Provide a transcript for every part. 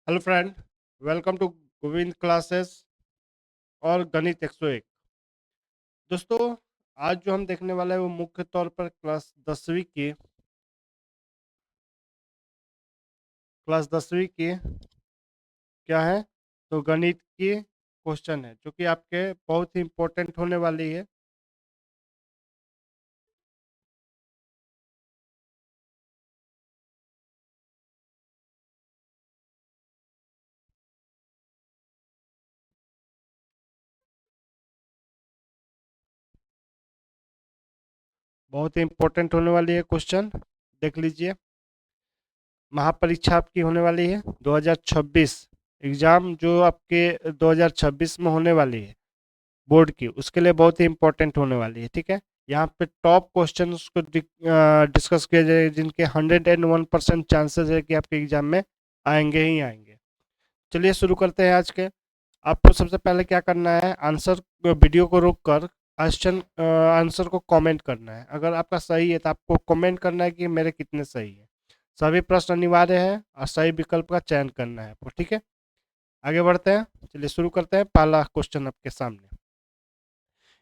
Hello friend, welcome to Govind classes और गणित 101। दोस्तों, आज जो हम देखने वाले हैं वो मुख्य तौर पर क्लास 10वीं की क्या है, तो गणित की क्वेश्चन है जो कि आपके बहुत ही इम्पोर्टेंट होने वाली है। बहुत ही इम्पोर्टेंट होने वाली है क्वेश्चन। देख लीजिए, महापरीक्षा आपकी होने वाली है 2026 एग्जाम, जो आपके 2026 में होने वाली है बोर्ड की, उसके लिए बहुत ही इंपॉर्टेंट होने वाली है। ठीक है, यहाँ पे टॉप क्वेश्चन को डिस्कस किया जाएगा जिनके 101% चांसेस है कि आपके एग्जाम में आएंगे ही आएंगे। चलिए शुरू करते हैं आज के। आपको सबसे पहले क्या करना है, आंसर वीडियो को रोक कर क्वेश्चन आंसर को कमेंट करना है। अगर आपका सही है तो आपको कमेंट करना है कि मेरे कितने सही है। सभी प्रश्न अनिवार्य है और सही विकल्प का चयन करना है आपको। ठीक है, आगे बढ़ते हैं। चलिए शुरू करते हैं। पहला क्वेश्चन आपके सामने,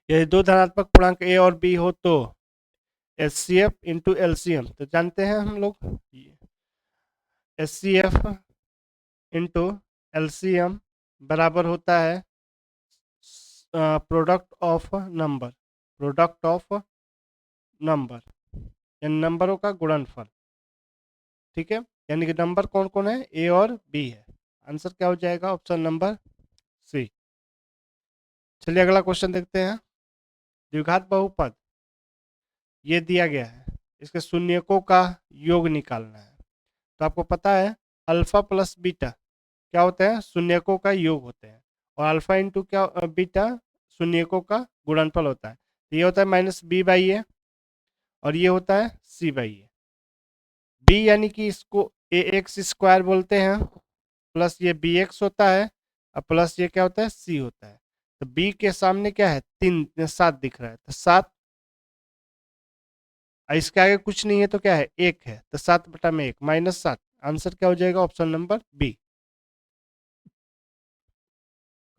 यदि दो धनात्मक पूर्णांक ए और बी हो तो H C F into LCM, तो जानते हैं हम लोग H C F into LCM बराबर होता है product of number, product of number यानी नंबरों का गुणनफल। ठीक है, यानी कि नंबर कौन कौन है, ए और बी है। आंसर क्या हो जाएगा, ऑप्शन नंबर सी। चलिए अगला क्वेश्चन देखते हैं। द्विघात बहुपद ये दिया गया है, इसके शून्यकों का योग निकालना है। तो आपको पता है अल्फा प्लस बीटा क्या होते हैं, शून्यकों का योग होते हैं। और अल्फा इंटू क्या बीटा शून्यकों का गुणनफल होता है। तो ये होता है -b/a और ये होता है c/a। b यानी कि इसको ax² बोलते हैं, प्लस ये bx होता है और प्लस ये क्या होता है, c होता है। तो b के सामने क्या है, 7 दिख रहा है, तो 7, इसके आगे कुछ नहीं है तो क्या है, 1 है, तो 7/1 -7। आंसर क्या हो जाएगा, ऑप्शन नंबर बी।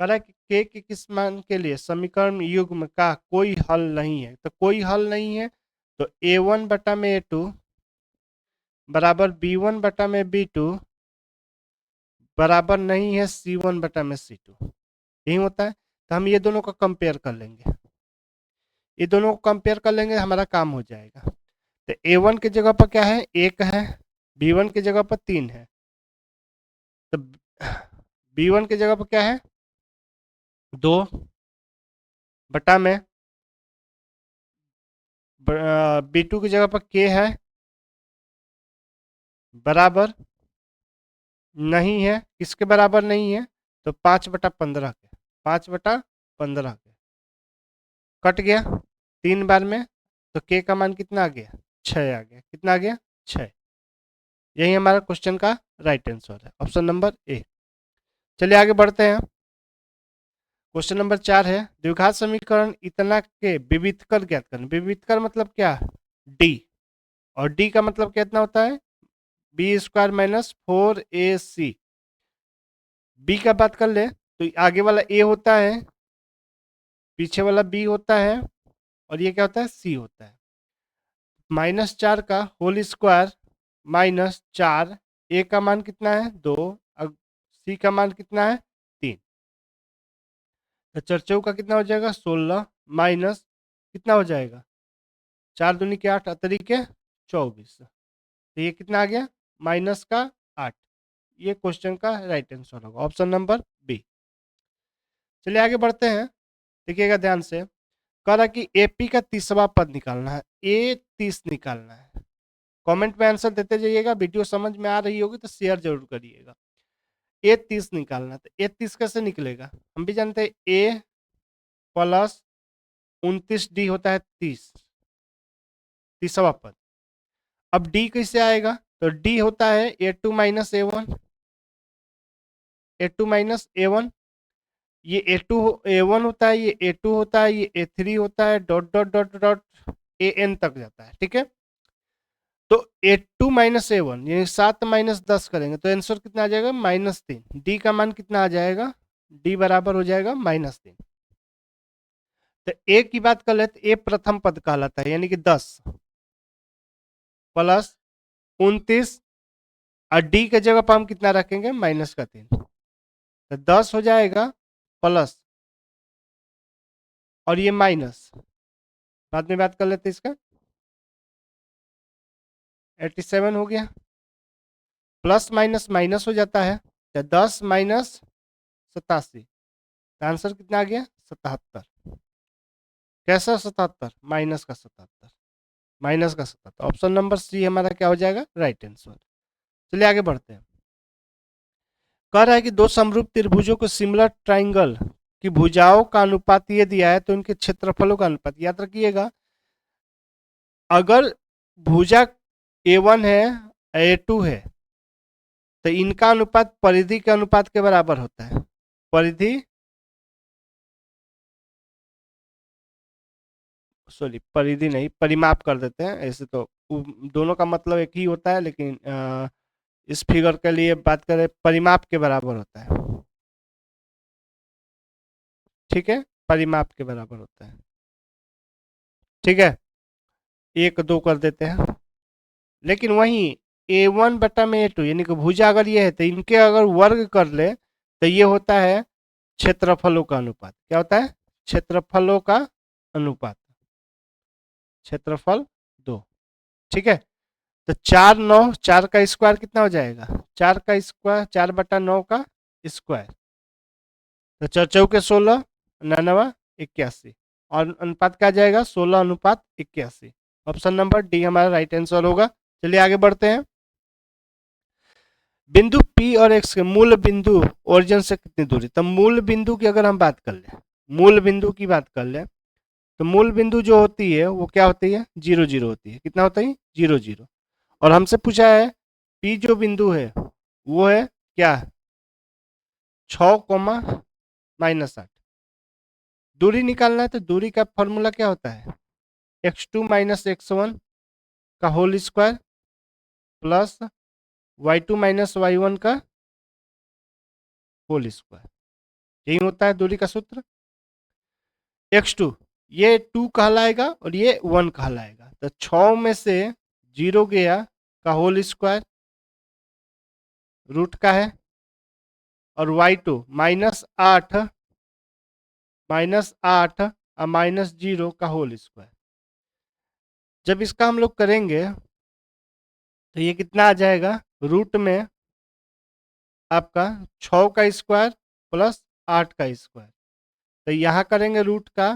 कह रहा है कि के किस मान के लिए समीकरण युग्म का कोई हल नहीं है, तो कोई हल नहीं है तो a1/a2 बराबर b1/b2 बराबर नहीं है c1/c2, यही होता है। तो हम ये दोनों को कंपेयर कर लेंगे, ये दोनों को कंपेयर कर लेंगे, हमारा काम हो जाएगा। तो a1 की जगह पर क्या है, 1 है, b1 की जगह पर 3 है, तो b1 की जगह पर क्या है, 2 बटा में b2 की जगह पर k है बराबर नहीं है, किसके बराबर नहीं है, तो 5/15 के, 5/15 के कट गया 3 बार में, तो के का मान कितना आ गया, 6 आ गया। कितना आ गया, 6। यही हमारा क्वेश्चन का राइट आंसर है, ऑप्शन नंबर ए। चलिए आगे बढ़ते हैं। क्वेश्चन नंबर 4 है, द्विघात समीकरण इतना के विविधकर ज्ञात करें। विविधकर मतलब क्या, डी, और डी का मतलब कितना होता है, b² - 4ac। बी का बात कर ले तो आगे वाला ए होता है, पीछे वाला बी होता है, और ये क्या होता है, सी होता है। -4 का होल स्क्वायर -4, ए का मान कितना है, 2, और सी का मान कितना है, 3। तो चरचौ का कितना हो जाएगा, 16 माइनस कितना हो जाएगा, 4 दूनी के 8 अतरी के 24। तो ये कितना आ गया, -8। ये क्वेश्चन का राइट आंसर होगा, ऑप्शन नंबर बी। चलिए आगे बढ़ते हैं, देखिएगा ध्यान से। कह रहा कि एपी का 30वां पद निकालना है, ए 30 निकालना है। कमेंट में आंसर देते जाइएगा, वीडियो समझ में आ रही होगी तो शेयर जरूर करिएगा। ए 30 निकालना, तो ए 30 कैसे निकलेगा, हम भी जानते हैं ए प्लस 29 डी होता है 30, 30वां पद। अब डी कैसे आएगा, तो डी होता है ए2 - ए1, ए2 - ए1। ये ए2 ए1 होता है, ये ए2 होता है, ये ए3 होता है, dot dot dot dot A N तक जाता है। ठीक है, तो A2 माइनस A1 यानी 7 माइनस 10 करेंगे तो आंसर कितना आ जाएगा -3। डी का मान कितना आ जाएगा, डी बराबर हो जाएगा -3। तो ए की बात कर ले तो ए प्रथम पद कहलाता है यानी कि 10 प्लस 29 और डी के जगह पर हम कितना रखेंगे -3। तो 10 हो जाएगा प्लस और ये माइनस, बाद में बात कर लेते इसका। 87 हो गया, प्लस माइनस माइनस हो जाता है तो 10 माइनस 87, तो आंसर कितना आ गया 77। कैसा 77, माइनस का 77, माइनस का 77। ऑप्शन नंबर सी हमारा क्या हो जाएगा, राइट आंसर। चलिए आगे बढ़ते हैं। कह रहा है कि दो समरूप त्रिभुजों को सिमिलर ट्राइंगल की भुजाओं का अनुपात ये दिया है तो इनके क्षेत्रफलों का अनुपात याद रखिएगा। अगर भुजा A1 है A2 है तो इनका अनुपात परिधि के अनुपात के बराबर होता है। परिधि सॉरी परिधि नहीं, परिमाप कर देते हैं ऐसे तो दोनों का मतलब एक ही होता है, लेकिन इस फिगर के लिए बात करें परिमाप के बराबर होता है। ठीक है, परिमाप के बराबर होता है। ठीक है, 1 2 कर देते हैं। लेकिन वहीं A1 बटा में A2 यानी कि भुजा अगर ये है तो इनके अगर वर्ग कर ले तो ये होता है क्षेत्रफलों का अनुपात। क्या होता है, क्षेत्रफलों का अनुपात, क्षेत्रफल 2। ठीक है, तो 4 9 4 का स्क्वायर कितना हो जाएगा, 4 का स्क्वायर 4 बटा 9 का स्क्वायर, तो 4 चौके 16 99 81 और अनुपात क्या जाएगा 16:81। ऑप्शन नंबर डी हमारा राइट आंसर होगा। चलिए आगे बढ़ते हैं। बिंदु P और X के मूल बिंदु ओरिजिन से कितनी दूरी, तो मूल बिंदु की अगर हम बात कर ले, मूल बिंदु की बात कर ले तो मूल बिंदु जो होती है वो क्या होती है 0 0 होती है। कितना होता है 0 0। और हमसे पूछा है P जो बिंदु है वो है क्या 6,-8। दूरी निकालना है तो दूरी का फॉर्मूला क्या होता है x2 माइनस x1 का whole square plus y2 minus y1 का होल स्क्वायर, यही होता है दूरी का सूत्र। x2 ये 2 कहलाएगा और ये 1 कहलाएगा, तो 6 में से 0 गया का होल स्क्वायर रूट का है, और y2 -8 और -0 का होल स्क्वायर। जब इसका हम लोग करेंगे तो ये कितना आ जाएगा रूट में आपका 6 का स्क्वायर प्लस 8 का स्क्वायर, तो यहाँ करेंगे रूट का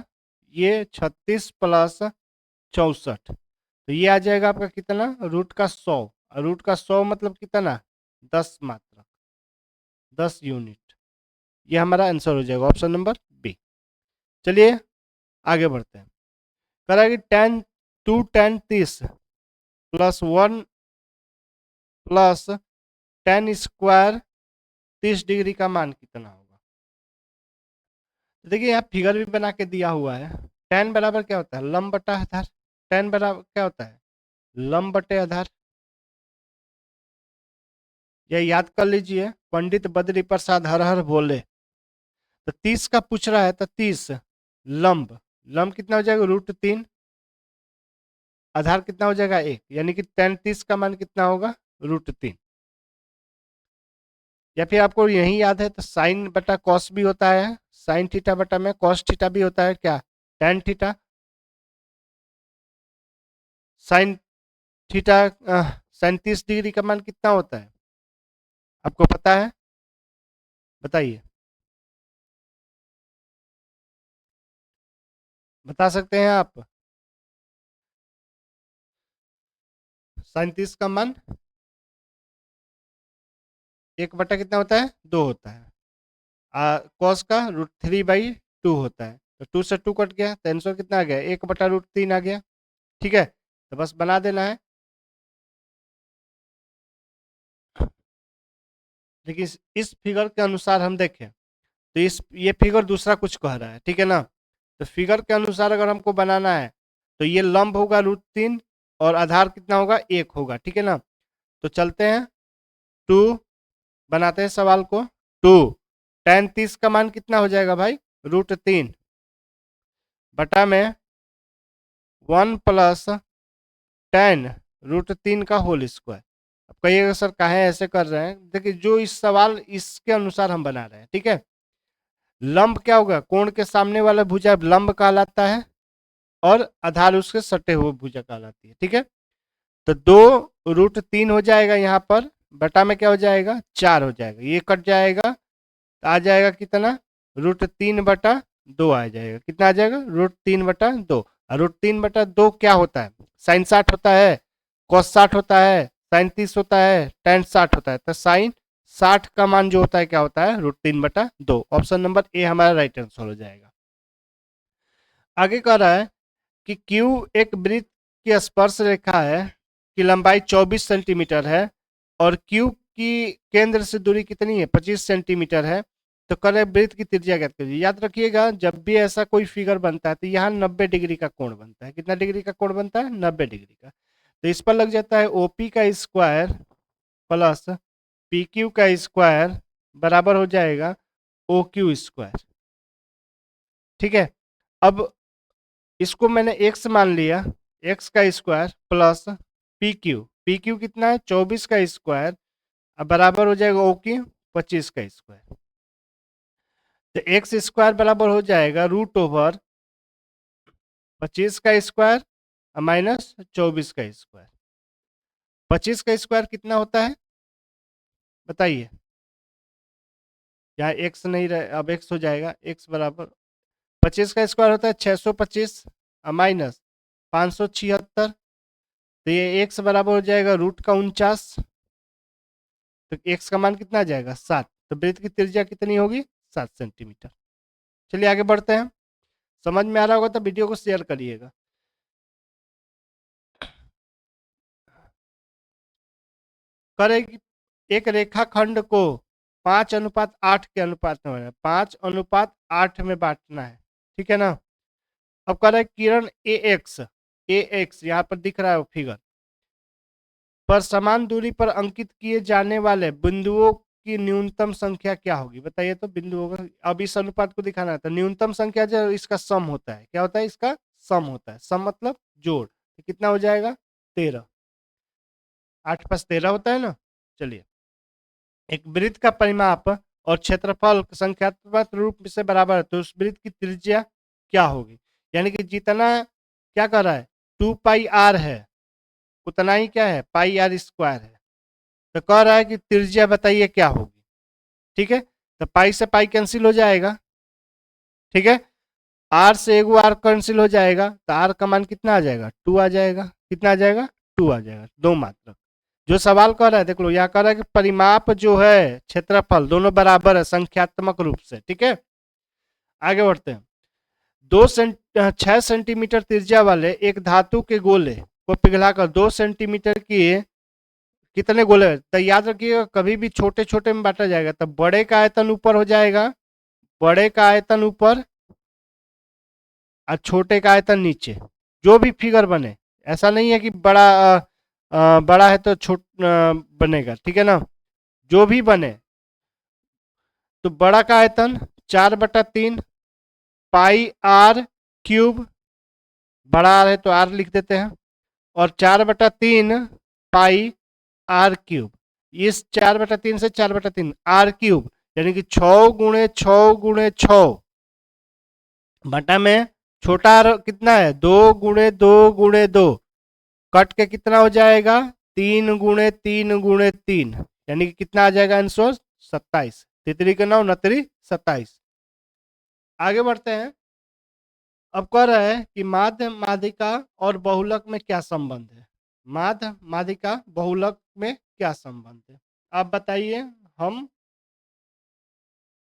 ये 36 प्लस 64, तो ये आ जाएगा आपका कितना रूट का 100, और रूट का 100 मतलब कितना 10 मात्रक, 10 यूनिट। ये हमारा आंसर हो जाएगा ऑप्शन नंबर बी। चलिए आगे बढ़ते हैं। करेंगे 2 tan 30 plus 1 plus tan square 30 degree का मान कितना होगा। तो देखिए यहाँ फिगर भी बना के दिया हुआ है। tan बराबर क्या होता है लंब बटा आधार, tan बराबर क्या होता है लंब बटे आधार। यह याद कर लीजिए, पंडित बद्री प्रसाद हर हर बोले। तो 30 का पूछ रहा है तो 30 लंब, लंब कितना हो जाएगा √3, आधार कितना हो जाएगा 1, यानी कि tan 30 का मान कितना होगा √3। या फिर आपको यही याद है तो साइन बटा कॉस भी होता है, साइन थीटा बटा में कॉस थीटा भी होता है क्या tan theta. Sine theta 37 degree का मान कितना होता है आपको पता है, बताइए, बता सकते हैं आप। 37 का मान 1 बटा कितना होता है 2 होता है, कॉस का √3/2 होता है, तो 2 से 2 कट गया तो आंसर कितना आ गया 1 बटा √3 आ गया। ठीक है, तो बस बना देना है। लेकिन इस फिगर के अनुसार हम देखें तो ये फिगर दूसरा कुछ कह रहा है, ठीक है ना। तो फिगर के अनुसार अगर हमको बनाना है तो ये लंब होगा √3 और आधार कितना होगा, 1 होगा, ठीक है ना। तो चलते हैं, 2 बनाते हैं सवाल को। 2 tan 30 का मान कितना हो जाएगा भाई, √3 बटा में 1 प्लस tan √3 का होल स्क्वायर। अब कहिएगा सर काहे ऐसे कर रहे हैं, देखिए जो इस सवाल इसके अनुसार हम बना रहे हैं, ठीक है। लंब क्या होगा, कोण के सामने वाला भुजा लंब कहलाता है और आधार उसके सटे हुए भुजा कहलाती है, ठीक है। तो 2 √3 हो जाएगा यहाँ पर, बटा में क्या हो जाएगा, 4 हो जाएगा, ये कट जाएगा तो आ जाएगा कितना, √3/2 आ जाएगा, कितना आ जाएगा, √3/2। और √3/2 क्या होता है, साइन 60 होता है, कॉस 60 होता है, साइन 30 होता है, टेन 60 होता है। तो साइन 60 का मान जो होता है क्या होता है, √3/2। ऑप्शन नंबर ए हमारा राइट आंसर हो जाएगा। आगे कह रहा है कि क्यू एक वृत्त की स्पर्श रेखा है की लंबाई 24 सेंटीमीटर है और क्यू की केंद्र से दूरी कितनी है, 25 सेंटीमीटर है। तो करे वृत्त की त्रिज्या ज्ञात कीजिए। याद रखिएगा जब भी ऐसा कोई फिगर बनता है तो यहाँ 90 डिग्री का कोण बनता है। कितना डिग्री का कोण बनता है, 90 डिग्री का। तो इस पर लग जाता है ओपी का स्क्वायर प्लस पी क्यू का स्क्वायर बराबर हो जाएगा ओ क्यू स्क्वायर, ठीक है। अब इसको मैंने x मान लिया, x का स्क्वायर प्लस पी क्यू कितना है, 24 का स्क्वायर, अब बराबर हो जाएगा ओ क्यू 25 का स्क्वायर। तो एक्स स्क्वायर बराबर हो जाएगा √25 का स्क्वायर माइनस 24 का स्क्वायर। 25 का स्क्वायर कितना होता है बताइए, यहाँ एक्स नहीं रहे, अब एक्स हो जाएगा, एक्स बराबर 25 का स्क्वायर होता है 625 माइनस 576। तो ये एक्स बराबर हो जाएगा √49। तो एक्स का मान कितना आ जाएगा, 7। तो वृत्त की त्रिज्या कितनी होगी, 7 सेंटीमीटर। चलिए आगे बढ़ते हैं, समझ में आ रहा होगा तो वीडियो को शेयर करिएगा। करें कि एक रेखाखंड को 5:8 के अनुपात में बनाना है, 5:8 में बांटना है, ठीक है ना। अब कह रहा है किरण ए एक्स यहाँ पर दिख रहा है वो फिगर पर समान दूरी पर अंकित किए जाने वाले बिंदुओं की न्यूनतम संख्या क्या होगी, बताइए तो बिंदुओं का। अब इस अनुपात को दिखाना है तो न्यूनतम संख्या जो इसका सम होता है, क्या होता है, इसका सम होता है। सम मतलब जोड़, तो कितना हो जाएगा, 13। 8 + 13 होता है ना। चलिए, एक वृत्त का परिमाप और क्षेत्रफल संख्यात्मक रूप से बराबर है तो उस वृत्त की त्रिज्या क्या होगी, यानी कि जितना क्या कर रहा है 2πr है उतना ही क्या है πr² है। तो कह रहा है कि त्रिज्या बताइए क्या होगी, ठीक है। तो पाई से पाई कैंसिल हो जाएगा, ठीक है। आर से एगो आर कैंसिल हो जाएगा तो आर का मान कितना आ जाएगा, 2 आ जाएगा। कितना आ जाएगा, 2 आ जाएगा, दो मात्रक। जो सवाल कर रहा है देख लो, यहाँ कर रहा है कि परिमाप जो है क्षेत्रफल दोनों बराबर है संख्यात्मक रूप से, ठीक है। आगे बढ़ते हैं। 6 सेंटीमीटर त्रिज्या वाले एक धातु के गोले को पिघलाकर 2 सेंटीमीटर की कितने गोले, तो याद रखिएगा कभी भी छोटे छोटे में बांटा जाएगा तो बड़े का आयतन ऊपर हो जाएगा, बड़े का आयतन ऊपर और छोटे का आयतन नीचे। जो भी फिगर बने, ऐसा नहीं है कि बड़ा है तो छोट बनेगा, ठीक है ना। जो भी बने तो बड़ा का आयतन 4/3 πr³ बड़ा आर है तो आर लिख देते हैं, और 4/3 πr³। इस 4/3 से 4/3 r³ यानी कि 6 × 6 × 6 बटा में छोटा आर कितना है, 2 × 2 × 2 कट के कितना हो जाएगा, 3 × 3 × 3 यानी कि कितना आ जाएगा आंसर, 27। तितरी के 9 9 27। आगे बढ़ते हैं। अब कह रहा है कि माध्य माध्यिका और बहुलक में क्या संबंध है, माध्य माध्यिका बहुलक में क्या संबंध है, आप बताइए, हम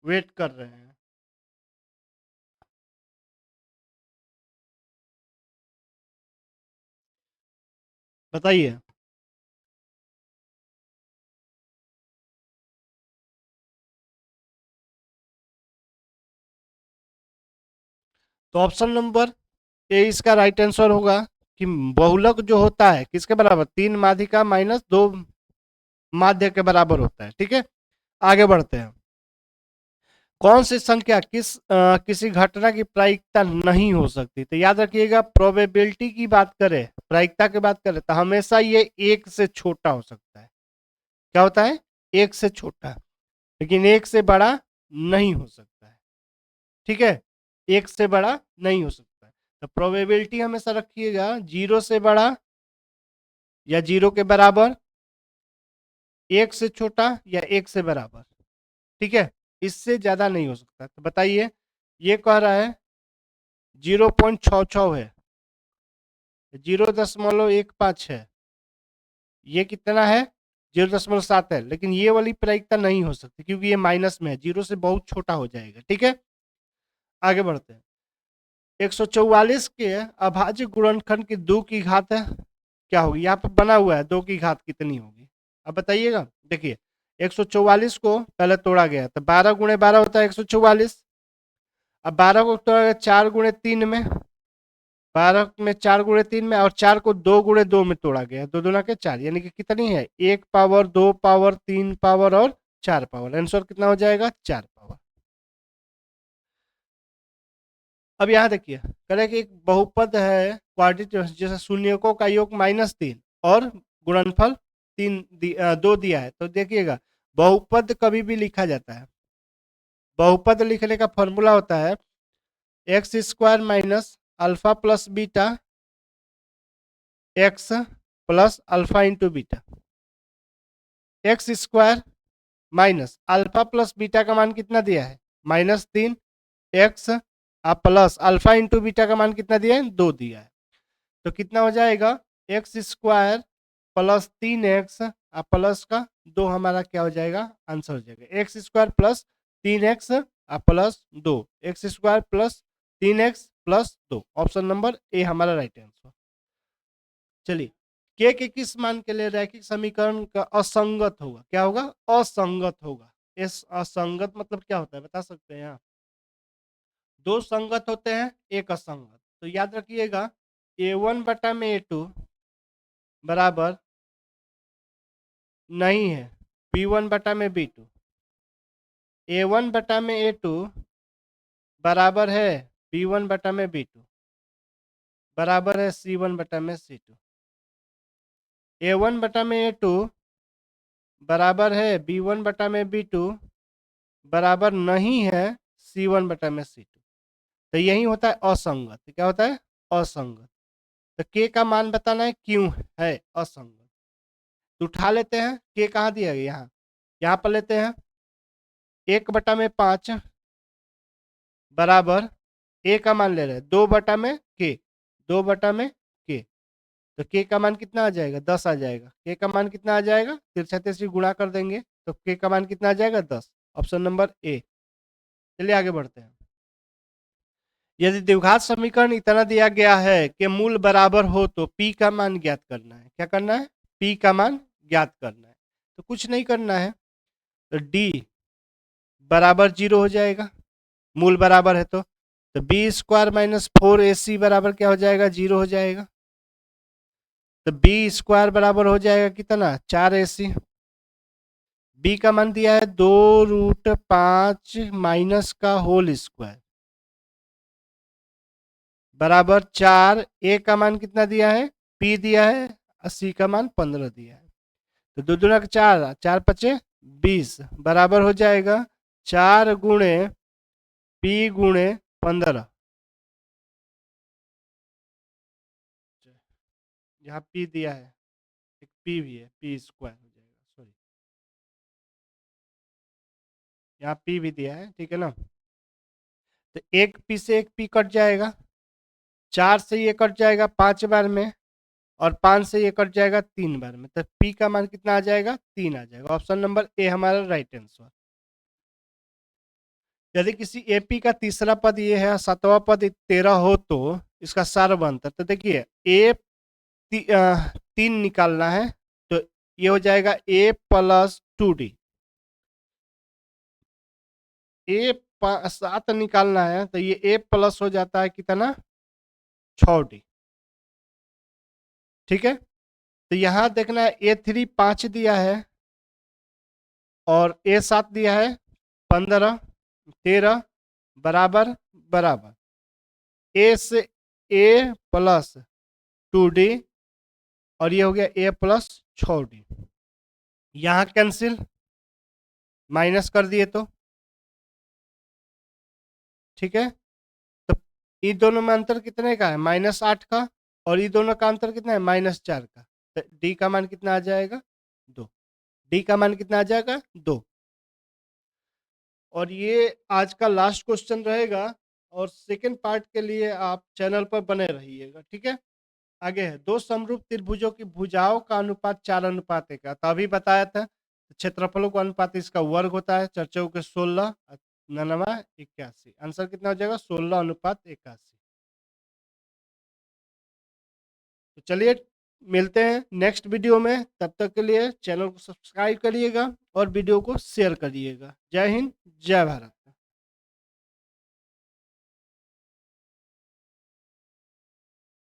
वेट कर रहे हैं। बताइए। तो ऑप्शन नंबर ए इसका राइट आंसर होगा। कि बहुलक जो होता है किसके बराबर, 3 माध्यिका माइनस 2 माध्य के बराबर होता है। ठीक है, आगे बढ़ते हैं। कौन सी संख्या किसी घटना की प्रायिकता नहीं हो सकती, तो याद रखिएगा प्रोबेबिलिटी की बात करें, प्रायिकता की बात करें तो हमेशा ये एक से छोटा हो सकता है। क्या होता है, एक से छोटा, लेकिन एक से बड़ा नहीं हो सकता है। ठीक है, एक से बड़ा नहीं हो सकता है, तो प्रोबेबिलिटी हमेशा रखिएगा 0 से बड़ा या 0 के बराबर, एक से छोटा या एक से बराबर। ठीक है, इससे ज्यादा नहीं हो सकता। तो बताइए, ये कह रहा है 0.66 है, 0.15 है, ये कितना है 0.7 है, लेकिन ये वाली प्रायिकता नहीं हो सकती क्योंकि ये माइनस में है, 0 से बहुत छोटा हो जाएगा। ठीक है, आगे बढ़ते हैं। 144 के अभाज्य गुणनखंड की 2 की घात है क्या होगी, यहाँ पर बना हुआ है 2 की घात कितनी होगी, अब बताइएगा। देखिए 144 को पहले तोड़ा गया तो 12 गुणे 12 होता है 144। अब 12 को तोड़ा गया 4 गुणे 3 में, 12 में 4 गुणे 3 में, और 4 को 2 गुणे 2 में तोड़ा गया, 2 दूना के 4, यानी कि कितनी है 1 पावर 2 पावर 3 पावर और 4 पावर, आंसर कितना हो जाएगा 4 पावर। अब यहाँ देखिए करें कि एक बहुपद है क्वाड्रेटिक, जैसे शून्यकों का योग -3 और गुणनफल 2 दिया है, तो देखिएगा बहुपद कभी भी लिखा जाता है, बहुपद लिखने का फॉर्मूला होता है x square minus alpha plus beta x plus alpha into beta, x square minus alpha plus beta का मान कितना दिया है -3 x plus alpha into beta का मान कितना दिया है 2 दिया है, तो कितना हो जाएगा x square plus 3x plus का 2, हमारा क्या हो जाएगा आंसर हो जाएगा x square plus 3x plus 2, x square plus 3x plus 2, option number A हमारा राइट आंसर। चलिए, के किस मान के लिए रैखिक समीकरण का असंगत होगा, क्या होगा असंगत होगा, इस असंगत मतलब क्या होता है बता सकते हैं आप, दो संगत होते हैं एक असंगत, तो याद रखिएगा a1 बटा में a2 बराबर नहीं है b1 बटा में b2, a1 बटा में a2 बराबर है b1 बटा में b2 बराबर है c1 बटा में c2, a1 बटा में a2 बराबर है b1 बटा में b2 बराबर नहीं है c1 बटा में c2, तो यही होता है असंगत, क्या होता है असंगत। तो के का मान बताना है क्यों है असंगत, तो उठा लेते हैं के कहाँ दिया गया, यहाँ पर लेते हैं 1 बटा में 5 बराबर ए का मान ले रहे हैं 2 बटा में के, 2 बटा में के, तो के का मान कितना आ जाएगा 10 आ जाएगा, के का मान कितना आ जाएगा तिरछा तिरछी गुणा कर देंगे तो के का मान कितना आ जाएगा 10, ऑप्शन नंबर ए। चलिए आगे बढ़ते हैं। यदि द्विघात समीकरण इतना दिया गया है कि मूल बराबर हो तो पी का मान ज्ञात करना है, क्या करना है पी का मान ज्ञात करना है, तो कुछ नहीं करना है, तो डी बराबर 0 हो जाएगा, मूल बराबर है तो बी स्क्वायर माइनस 4ac बराबर क्या हो जाएगा 0 हो जाएगा, तो बी स्क्वायर बराबर हो जाएगा कितना 4ac, बी का मान दिया है 2√5 माइनस का होल स्क्वायर बराबर 4, ए का मान कितना दिया है पी दिया है, सी का मान 15 दिया है, तो दो दूना का 4, 4 पचे 20 बराबर हो जाएगा 4 गुणे पी गुणे 15, यहाँ पी दिया है, एक पी भी है, पी स्क्वायर हो जाएगा, सॉरी यहाँ पी भी दिया है, ठीक है ना, तो एक पी से एक पी कट जाएगा, 4 से ये कट जाएगा 5 बार में, और 5 से ये कट जाएगा 3 बार में, तो पी का मान कितना आ जाएगा 3 आ जाएगा, ऑप्शन नंबर ए हमारा राइट आंसर। यदि किसी एपी का तीसरा पद ये है, सातवां पद 13 हो तो इसका सार बनता है, तो देखिए ए 3 निकालना है, तो ये हो जाएगा ए प्लस 2d, ए 7 निकालना है तो ये ए प्लस हो जाता है कितना 6d, ठीक है, तो यहाँ देखना है A3 5 दिया है और A7 दिया है 15 13 बराबर बराबर। ए से A प्लस 2D और ये हो गया A प्लस 6D। यहाँ कैंसिल, माइनस कर दिए तो ठीक है। तो ये दोनों में अंतर कितने का है, -8 का, और ये दोनों का अंतर कितना है, -4 का। तो डी का मान कितना आ जाएगा, 2। डी का मान कितना आ जाएगा, 2। और ये आज का लास्ट क्वेश्चन रहेगा, और सेकंड पार्ट के लिए आप चैनल पर बने रहिएगा, ठीक है। आगे है, दो समरूप त्रिभुजों की भुजाओं का अनुपात 4:1 का। तो अभी बताया था क्षेत्रफलों का अनुपात इसका वर्ग होता है, चर्चाओं के 16 99 81। आंसर कितना हो जाएगा, 16:81। तो चलिए मिलते हैं नेक्स्ट वीडियो में, तब तक के लिए चैनल को सब्सक्राइब करिएगा और वीडियो को शेयर करिएगा। जय हिंद, जय भारत।